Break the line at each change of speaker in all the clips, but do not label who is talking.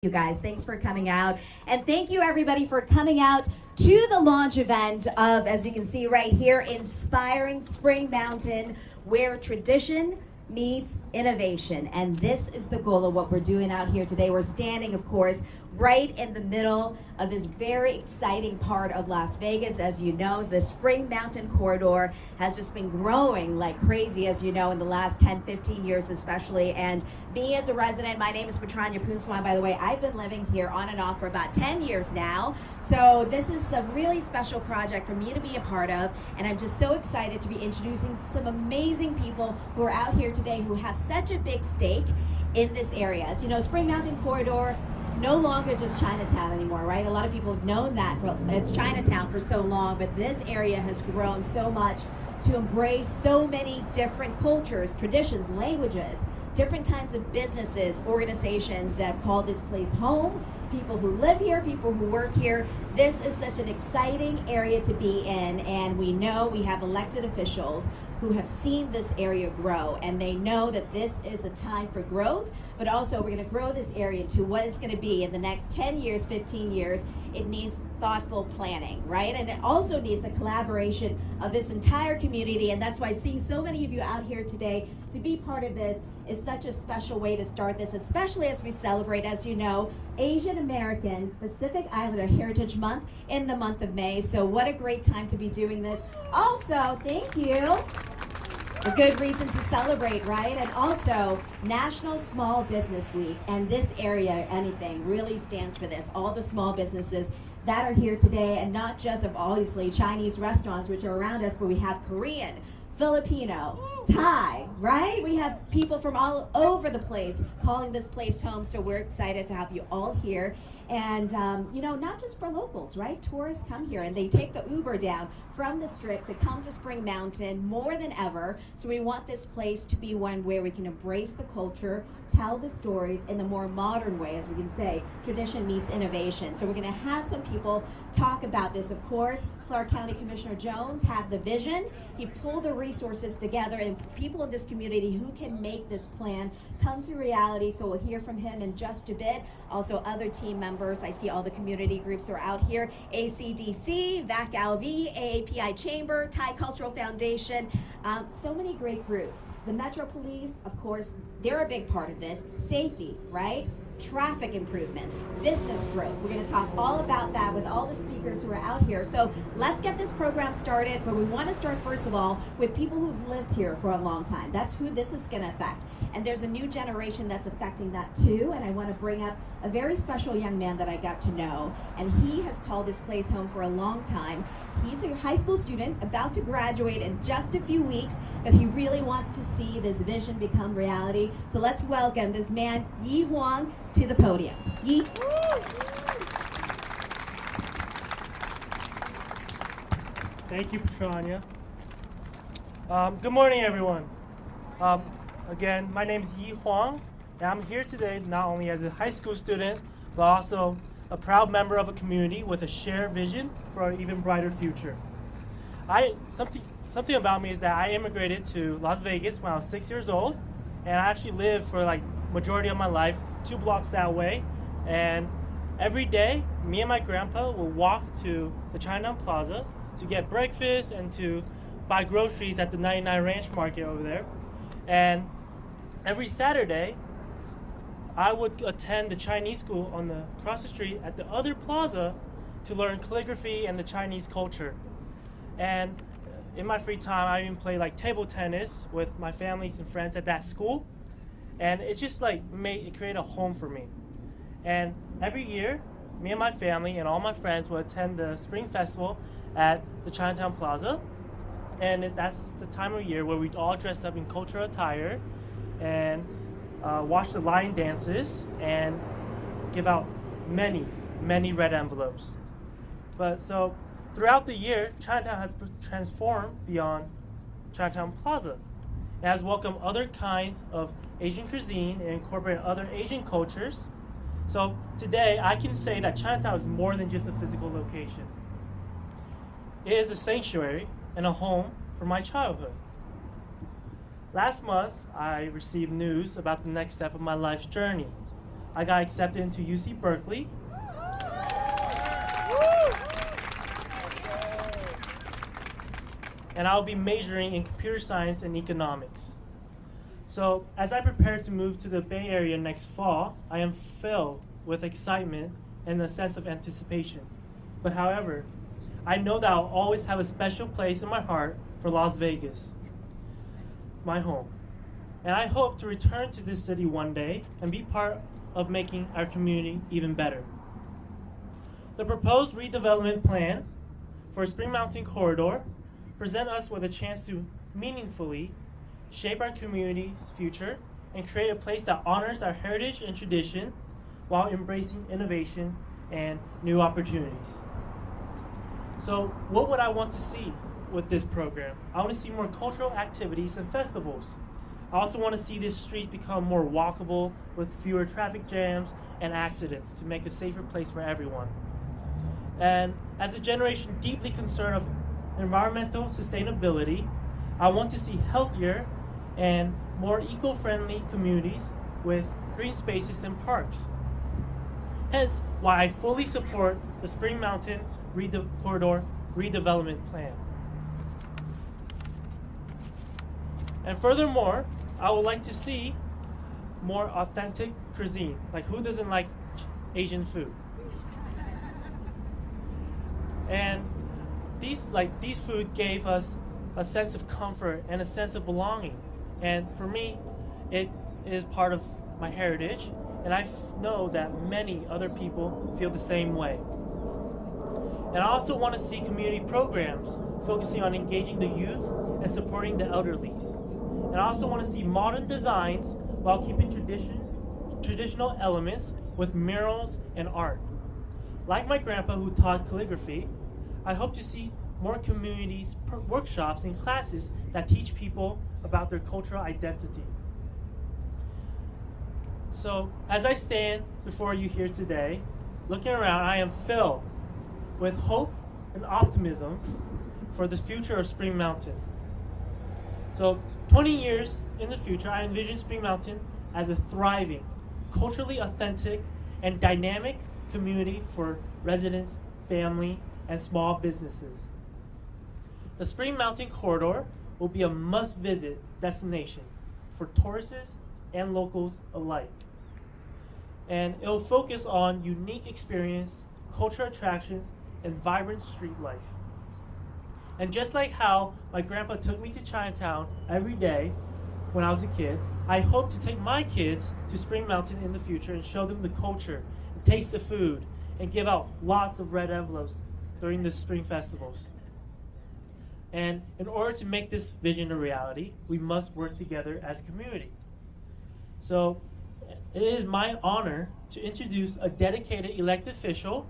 You guys, thanks for coming out. And thank you everybody for coming out to the launch event of, as you can see right here, Inspiring Spring Mountain, where tradition meets innovation. And this is the goal of what we're doing out here today. We're standing, of course, right in the middle of this very exciting part of Las Vegas. As you know, the Spring Mountain corridor has just been growing like crazy, as you know, in the last 10, 15 years especially. And me as a resident, my name is Petrania Poonswan, by the way. I've been living here on and off for about 10 years now. So this is a really special project for me to be a part of. And I'm just so excited to be introducing some amazing people who are out here today who have such a big stake in this area. As you know, Spring Mountain Corridor, no longer just Chinatown anymore, right? A lot of people have known that as Chinatown for so long, but this area has grown so much to embrace so many different cultures, traditions, languages, different kinds of businesses, organizations that have called this place home, people who live here, people who work here. This is such an exciting area to be in, and we know we have elected officials who have seen this area grow, and they know that this is a time for growth, but also we're going to grow this area to what it's going to be in the next 10 years, 15 years. It needs thoughtful planning, right? And it also needs the collaboration of this entire community, and that's why seeing so many of you out here today to be part of this is such a special way to start this, especially as we celebrate, as you know, Asian American Pacific Islander Heritage Month in the month of May. So what a great time to be doing this. Also, thank you. A good reason to celebrate, right? And also National Small Business Week, and this area, anything, really stands for this. All the small businesses that are here today, and not just of obviously Chinese restaurants which are around us, but we have Korean, Filipino, Thai, right? We have people from all over the place calling this place home, so we're excited to have you all here. And, you know, not just for locals, right? Tourists come here and they take the Uber down from the Strip to come to Spring Mountain more than ever. So we want this place to be one where we can embrace the culture, tell the stories in a more modern way, as we can say, tradition meets innovation. So we're gonna have some people talk about this. Of course, Clark County Commissioner Jones had the vision. He pulled the resources together, and people in this community who can make this plan come to reality. So we'll hear from him in just a bit. Also other team members. I see all the community groups who are out here. ACDC, VAC-LV, AAPI Chamber, Thai Cultural Foundation. So many great groups. The Metro Police, of course, they're a big part of this. Safety, right? Traffic improvements, business growth. We're going to talk all about that with all the speakers who are out here. So let's get this program started, but we want to start first of all with people who've lived here for a long time. That's who this is going to affect. And there's a new generation that's affecting that too, and I want to bring up a very special young man that I got to know, and he has called this place home for a long time. He's a high school student about to graduate in just a few weeks, but he really wants to see this vision become reality. So let's welcome this man, Yi Huang, to the podium. Yi.
Thank you, Petrania. Good morning, everyone. Again, my name is Yi Huang, and I'm here today not only as a high school student, but also a proud member of a community with a shared vision for an even brighter future. Something about me is that I immigrated to Las Vegas when I was 6 years old, and I actually lived for like majority of my life 2 blocks that way. And every day, me and my grandpa would walk to the Chinatown Plaza to get breakfast and to buy groceries at the 99 Ranch Market over there. And every Saturday, I would attend the Chinese school on the across the street at the other plaza to learn calligraphy and the Chinese culture. And in my free time, I even play like table tennis with my families and friends at that school. And it just like it created a home for me. And every year, me and my family and all my friends would attend the Spring Festival at the Chinatown Plaza. And that's the time of year where we'd all dress up in cultural attire and watch the line dances and give out many, many red envelopes. But so throughout the year, Chinatown has transformed beyond Chinatown Plaza. It has welcomed other kinds of Asian cuisine and incorporated other Asian cultures. So today, I can say that Chinatown is more than just a physical location. It is a sanctuary and a home for my childhood. Last month, I received news about the next step of my life's journey. I got accepted into UC Berkeley. And I'll be majoring in computer science and economics. So as I prepare to move to the Bay Area next fall, I am filled with excitement and a sense of anticipation. But however, I know that I'll always have a special place in my heart for Las Vegas, my home. And I hope to return to this city one day and be part of making our community even better. The proposed redevelopment plan for Spring Mountain Corridor present us with a chance to meaningfully shape our community's future and create a place that honors our heritage and tradition while embracing innovation and new opportunities. So what would I want to see with this program? I want to see more cultural activities and festivals. I also want to see this street become more walkable with fewer traffic jams and accidents to make a safer place for everyone. And as a generation deeply concerned of environmental sustainability, I want to see healthier and more eco-friendly communities with green spaces and parks. Hence why I fully support the Spring Mountain Corridor redevelopment plan. And furthermore, I would like to see more authentic cuisine. Like, who doesn't like Asian food? And these food gave us a sense of comfort and a sense of belonging. And for me, it is part of my heritage, and I know that many other people feel the same way. And I also want to see community programs focusing on engaging the youth and supporting the elderlies. And I also want to see modern designs while keeping traditional elements with murals and art. Like my grandpa who taught calligraphy, I hope to see more communities, workshops, and classes that teach people about their cultural identity. So, as I stand before you here today, looking around, I am filled with hope and optimism for the future of Spring Mountain. So, 20 years in the future, I envision Spring Mountain as a thriving, culturally authentic, and dynamic community for residents, family, and small businesses. The Spring Mountain Corridor will be a must-visit destination for tourists and locals alike. And it will focus on unique experience, cultural attractions, and vibrant street life. And just like how my grandpa took me to Chinatown every day when I was a kid, I hope to take my kids to Spring Mountain in the future and show them the culture, and taste the food, and give out lots of red envelopes during the spring festivals. And in order to make this vision a reality, we must work together as a community. So it is my honor to introduce a dedicated elected official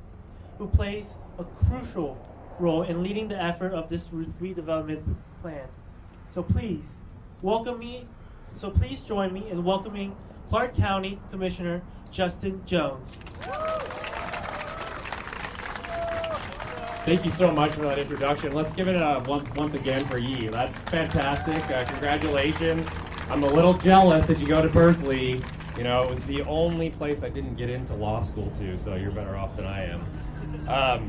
who plays a crucial role in leading the effort of this redevelopment plan. So please join me in welcoming Clark County Commissioner Justin Jones.
Thank you so much for that introduction. Let's give it once again for Yi. That's fantastic. Congratulations. I'm a little jealous that you go to Berkeley. You know, it was the only place I didn't get into law school to, so you're better off than I am.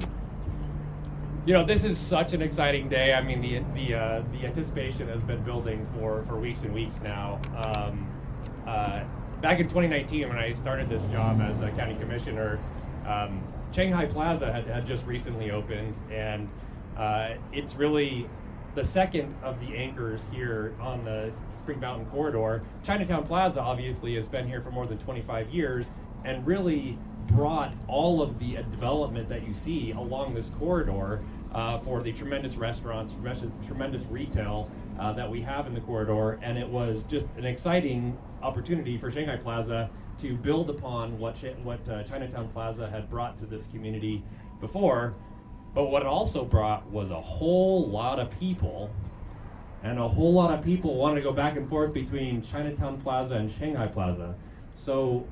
You know, this is such an exciting day. I mean, the anticipation has been building for weeks and weeks now. Back in 2019, when I started this job as a county commissioner, Shanghai Plaza had just recently opened, and it's really the second of the anchors here on the Spring Mountain Corridor. Chinatown Plaza obviously has been here for more than 25 years and really brought all of the development that you see along this corridor for the tremendous restaurants, tremendous retail that we have in the corridor. And it was just an exciting opportunity for Shanghai Plaza to build upon what Chinatown Plaza had brought to this community before. But what it also brought was a whole lot of people, and a whole lot of people wanted to go back and forth between Chinatown Plaza and Shanghai Plaza. So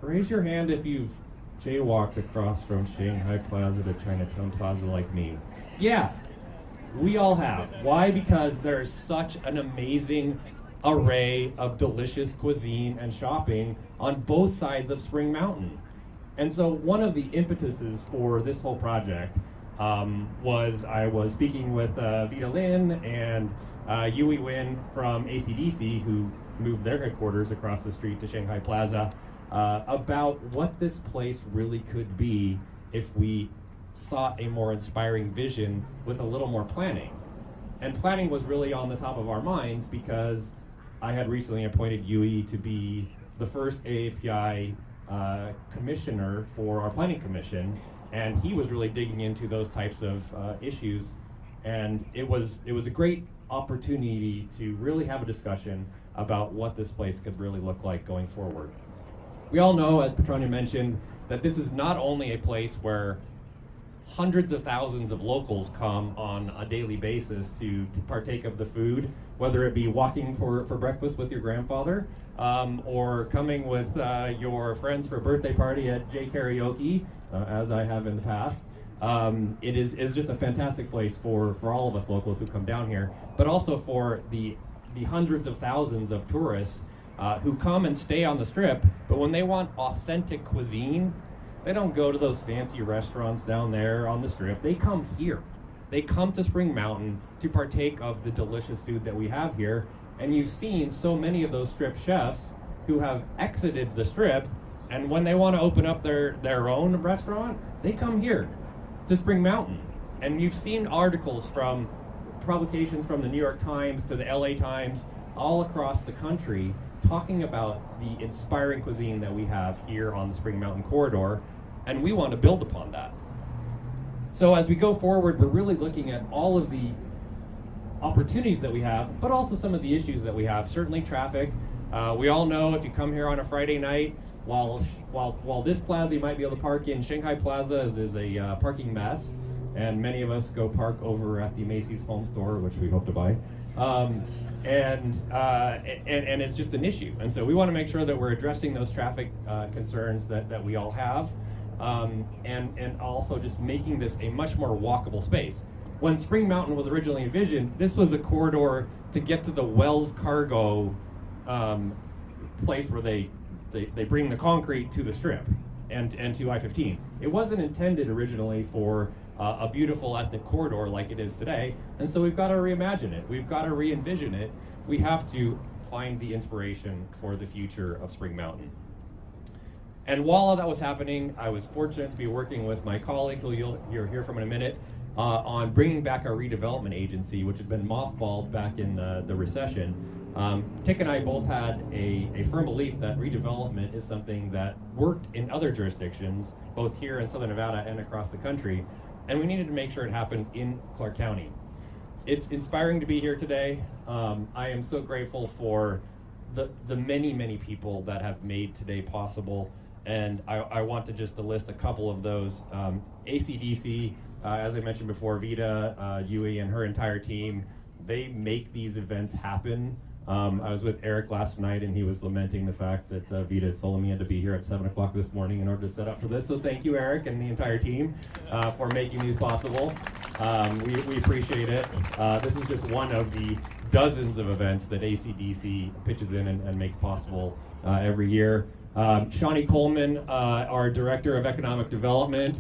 raise your hand if you've jaywalked across from Shanghai Plaza to Chinatown Plaza like me. Yeah, we all have. Why? Because there's such an amazing array of delicious cuisine and shopping on both sides of Spring Mountain. And so one of the impetuses for this whole project was I was speaking with Vita Lin and Yui Win from ACDC, who moved their headquarters across the street to Shanghai Plaza, about what this place really could be if we sought a more inspiring vision with a little more planning. And planning was really on the top of our minds because I had recently appointed Yui to be the first AAPI commissioner for our planning commission, and he was really digging into those types of issues. And it was a great opportunity to really have a discussion about what this place could really look like going forward. We all know, as Petronia mentioned, that this is not only a place where hundreds of thousands of locals come on a daily basis to partake of the food, whether it be walking for breakfast with your grandfather, or coming with your friends for a birthday party at J Karaoke, as I have in the past. It is just a fantastic place for all of us locals who come down here, but also for the hundreds of thousands of tourists who come and stay on the Strip, but when they want authentic cuisine, they don't go to those fancy restaurants down there on the Strip. They come here. They come to Spring Mountain to partake of the delicious food that we have here. And you've seen so many of those Strip chefs who have exited the Strip, and when they want to open up their own restaurant, they come here to Spring Mountain. And you've seen articles from publications from the New York Times to the LA Times, all across the country, talking about the inspiring cuisine that we have here on the Spring Mountain corridor, and we want to build upon that. So as we go forward, we're really looking at all of the opportunities that we have, but also some of the issues that we have. Certainly traffic. We all know if you come here on a Friday night, while this plaza you might be able to park in, Shanghai Plaza is a parking mess, and many of us go park over at the Macy's home store, which we hope to buy. And it's just an issue. And so we want to make sure that we're addressing those traffic concerns that we all have, and also just making this a much more walkable space. When Spring Mountain was originally envisioned, this was a corridor to get to the Wells Cargo place where they bring the concrete to the Strip and to I-15. It wasn't intended originally for a beautiful ethnic corridor like it is today, and so we've got to reimagine it. We've got to re-envision it. We have to find the inspiration for the future of Spring Mountain. And while all that was happening, I was fortunate to be working with my colleague, who you'll hear from in a minute, on bringing back our redevelopment agency, which had been mothballed back in the recession. Tick and I both had a firm belief that redevelopment is something that worked in other jurisdictions, both here in Southern Nevada and across the country, and we needed to make sure it happened in Clark County. It's inspiring to be here today. I am so grateful for the many people that have made today possible, and I want to just list a couple of those. ACDC, as I mentioned before, Vita, Yui, and her entire team, they make these events happen. I was with Eric last night, and he was lamenting the fact that Vita told me he had to be here at 7 o'clock this morning in order to set up for this. So thank you, Eric, and the entire team for making these possible. We appreciate it. This is just one of the dozens of events that ACDC pitches in and makes possible every year. Shawnee Coleman, our Director of Economic Development.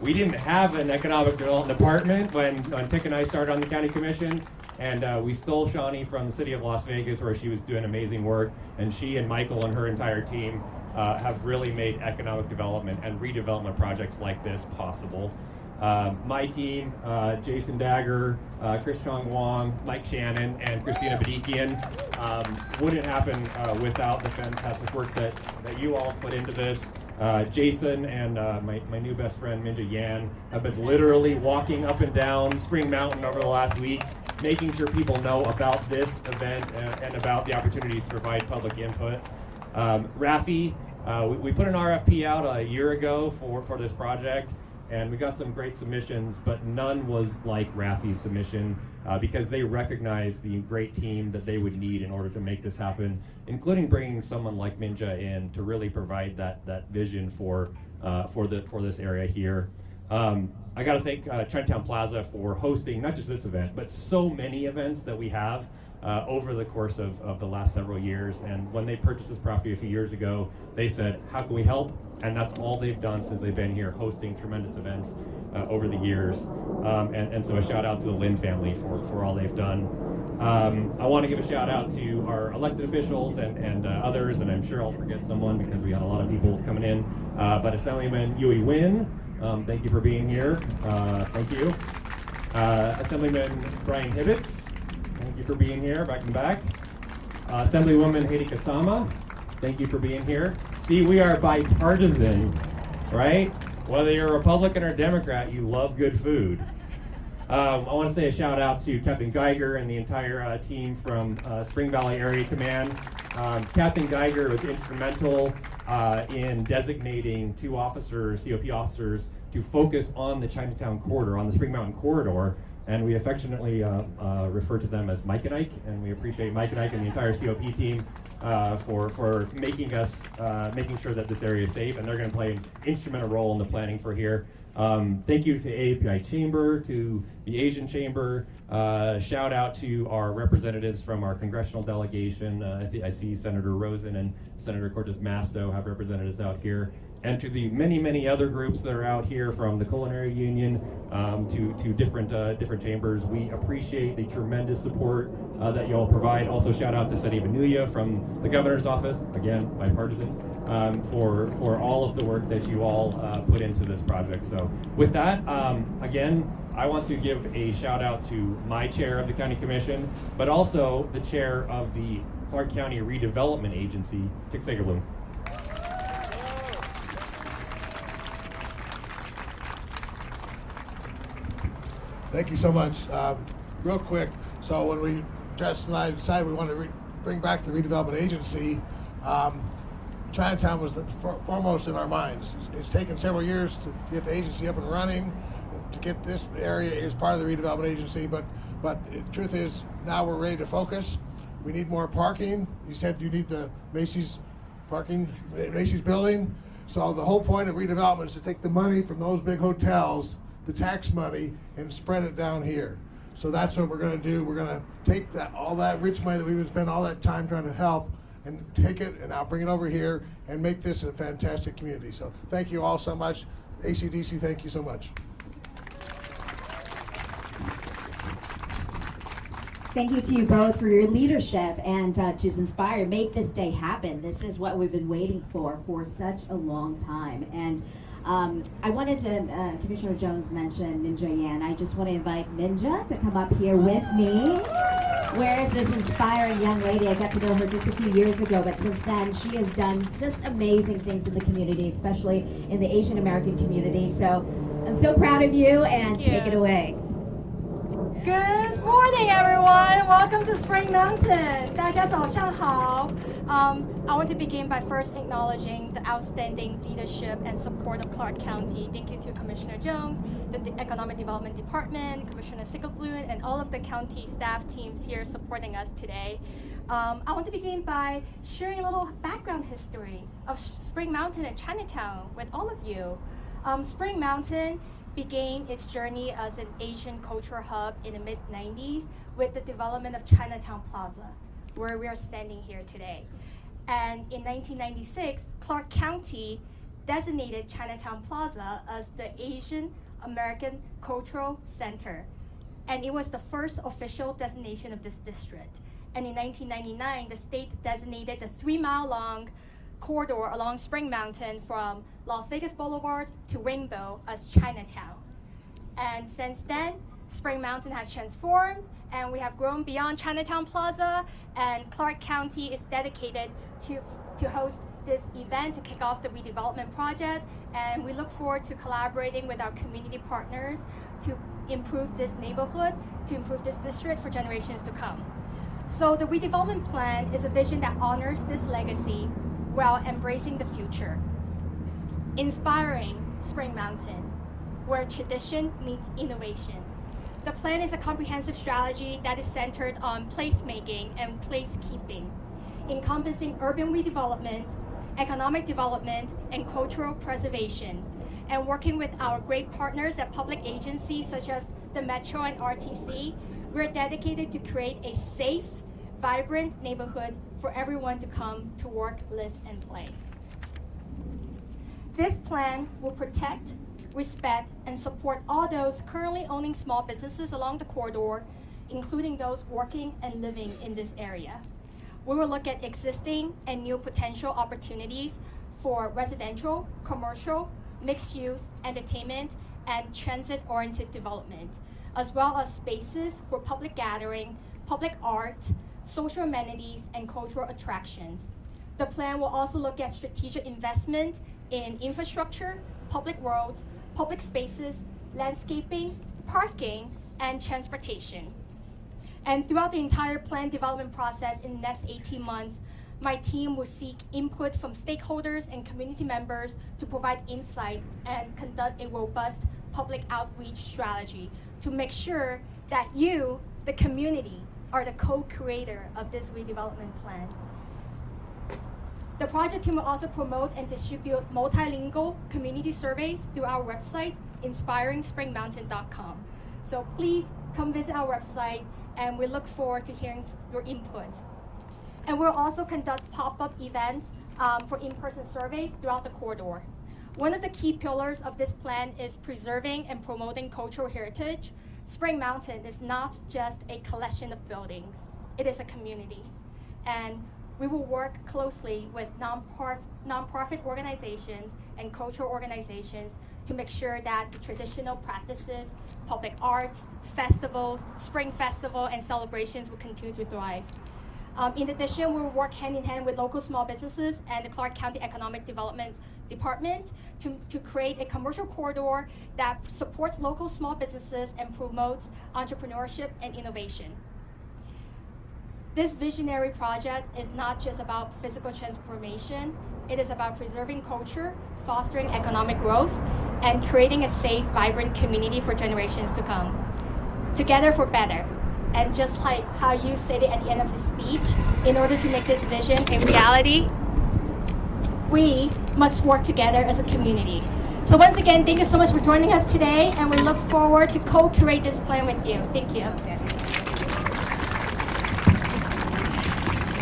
We didn't have an economic development department when Tick and I started on the county commission. And we stole Shawnee from the city of Las Vegas, where she was doing amazing work. And she and Michael and her entire team have really made economic development and redevelopment projects like this possible. My team, Jason Dagger, Chris Chong Wong, Mike Shannon, and Christina Badikian, wouldn't happen without the fantastic work that you all put into this. Jason and my new best friend, Minja Yan, have been literally walking up and down Spring Mountain over the last week, making sure people know about this event and about the opportunities to provide public input. Rafi, we put an RFP out a year ago for this project, and we got some great submissions, but none was like Rafi's submission because they recognized the great team that they would need in order to make this happen, including bringing someone like Minja in to really provide that vision for this area here. I got to thank Chinatown Plaza for hosting not just this event, but so many events that we have over the course of the last several years. And when they purchased this property a few years ago, they said, how can we help? And that's all they've done since they've been here, hosting tremendous events over the years. And so a shout out to the Lin family for all they've done. I want to give a shout out to our elected officials and others, and I'm sure I'll forget someone because we had a lot of people coming in. But Assemblyman Yui Win, thank you for being here. Thank you. Assemblyman Brian Hibbets, thank you for being here, back and back. Assemblywoman Heidi Kasama, thank you for being here. See, we are bipartisan, right? Whether you're a Republican or Democrat, you love good food. I want to say a shout out to Captain Geiger and the entire team from Spring Valley Area Command. Captain Geiger was instrumental in designating 2 officers, COP officers, to focus on the Chinatown corridor, on the Spring Mountain corridor, and we affectionately refer to them as Mike and Ike, and we appreciate Mike and Ike and the entire COP team for making sure that this area is safe, and they're going to play an instrumental role in the planning for here. Thank you to the AAPI Chamber, to the Asian Chamber. Shout out to our representatives from our congressional delegation. I see Senator Rosen and Senator Cortez Masto have representatives out here. And to the many, many other groups that are out here, from the Culinary Union to different chambers. We appreciate the tremendous support that you all provide. Also, shout out to Seti Vanuya from the Governor's Office, again, bipartisan, for all of the work that you all put into this project. So with that, again, I want to give a shout out to my chair of the County Commission, but also the chair of the Clark County Redevelopment Agency, Chick Sagerblum.
Thank you so much. Real quick, so when Jess and I decided we wanted to bring back the redevelopment agency, Chinatown was the foremost in our minds. It's taken several years to get the agency up and running, to get this area as part of the redevelopment agency, but the truth is now we're ready to focus. We need more parking. You said you need the Macy's parking, Macy's building. So the whole point of redevelopment is to take the money from those big hotels, the tax money, and spread it down here. So that's what we're going to do. We're going to take all that rich money that we've been spending all that time trying to help, and take it and now bring it over here and make this a fantastic community. So thank you all so much. ACDC, thank you so much.
Thank you to you both for your leadership and to inspire, make this day happen. This is what we've been waiting for such a long time. And I wanted to, Commissioner Jones mentioned Minja Yan. I just want to invite Minja to come up here with me. Where is this inspiring young lady? I got to know her just a few years ago, but since then she has done just amazing things in the community, especially in the Asian American community. So I'm so proud of you, and take it away.
Good morning, everyone. Welcome to Spring Mountain. 大家早上好. I want to begin by first acknowledging the outstanding leadership and support of Clark County. Thank you to Commissioner Jones, the Economic Development Department, Commissioner Sickelblum, and all of the county staff teams here supporting us today. I want to begin by sharing a little background history of Spring Mountain and Chinatown with all of you. Spring Mountain began its journey as an Asian cultural hub in the mid-90s with the development of Chinatown Plaza, where we are standing here today. And in 1996, Clark County designated Chinatown Plaza as the Asian American Cultural Center. And it was the first official designation of this district. And in 1999, the state designated the 3-mile-long corridor along Spring Mountain from Las Vegas Boulevard to Rainbow as Chinatown. And since then, Spring Mountain has transformed, and we have grown beyond Chinatown Plaza, and Clark County is dedicated to host this event to kick off the redevelopment project, and we look forward to collaborating with our community partners to improve this neighborhood, to improve this district for generations to come. So the redevelopment plan is a vision that honors this legacy while embracing the future. Inspiring Spring Mountain, where tradition meets innovation. The plan is a comprehensive strategy that is centered on placemaking and placekeeping, encompassing urban redevelopment, economic development, and cultural preservation. and working with our great partners at public agencies such as the Metro and RTC, we're dedicated to create a safe, vibrant neighborhood for everyone to come to work, live, and play. This plan will protect, respect, and support all those currently owning small businesses along the corridor, including those working and living in this area. We will look at existing and new potential opportunities for residential, commercial, mixed use, entertainment, and transit-oriented development, as well as spaces for public gathering, public art, social amenities, and cultural attractions. The plan will also look at strategic investment in infrastructure, public roads, public spaces, landscaping, parking, and transportation. And throughout the entire plan development process in the next 18 months, my team will seek input from stakeholders and community members to provide insight and conduct a robust public outreach strategy to make sure that you, the community, are the co-creator of this redevelopment plan. The project team will also promote and distribute multilingual community surveys through our website, inspiringspringmountain.com. So please come visit our website, and we look forward to hearing your input. And we'll also conduct pop-up events for in-person surveys throughout the corridor. One of the key pillars of this plan is preserving and promoting cultural heritage. Spring Mountain is not just a collection of buildings, it is a community. And we will work closely with nonprofit organizations and cultural organizations to make sure that the traditional practices, public arts, festivals, spring festival, and celebrations will continue to thrive. In addition, we will work hand in hand with local small businesses and the Clark County Economic Development Department to create a commercial corridor that supports local small businesses and promotes entrepreneurship and innovation. This visionary project is not just about physical transformation, it is about preserving culture, fostering economic growth, and creating a safe, vibrant community for generations to come. Together for better. And just like how you stated at the end of the speech, in order to make this vision a reality, we must work together as a community. So once again, thank you so much for joining us today, and we look forward to co-create this plan with you. Thank you.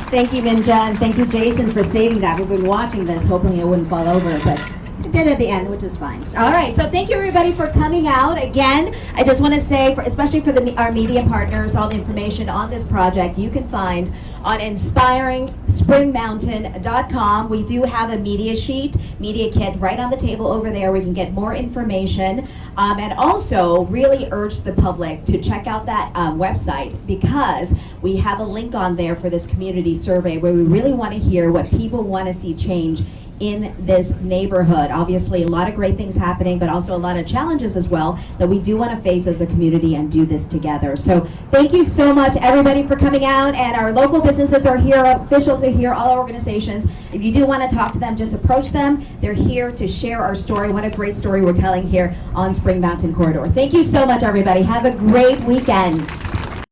Thank you, Minja, and thank you, Jason, for saving that. We've been watching this, hoping it wouldn't fall over, but it did at the end, which is fine. All right, so thank you, everybody, for coming out. Again, I just want to say, especially for our media partners, all the information on this project you can find on inspiringspringmountain.com. We do have a media kit right on the table over there where you can get more information. And also really urge the public to check out that website, because we have a link on there for this community survey where we really want to hear what people want to see change in this neighborhood. Obviously, a lot of great things happening, but also a lot of challenges as well that we do want to face as a community and do this together. So thank you so much, everybody, for coming out. And our local businesses are here, officials are here, all our organizations. If you do want to talk to them, just approach them. They're here to share our story. What a great story we're telling here on Spring Mountain Corridor. Thank you so much, everybody. Have a great weekend.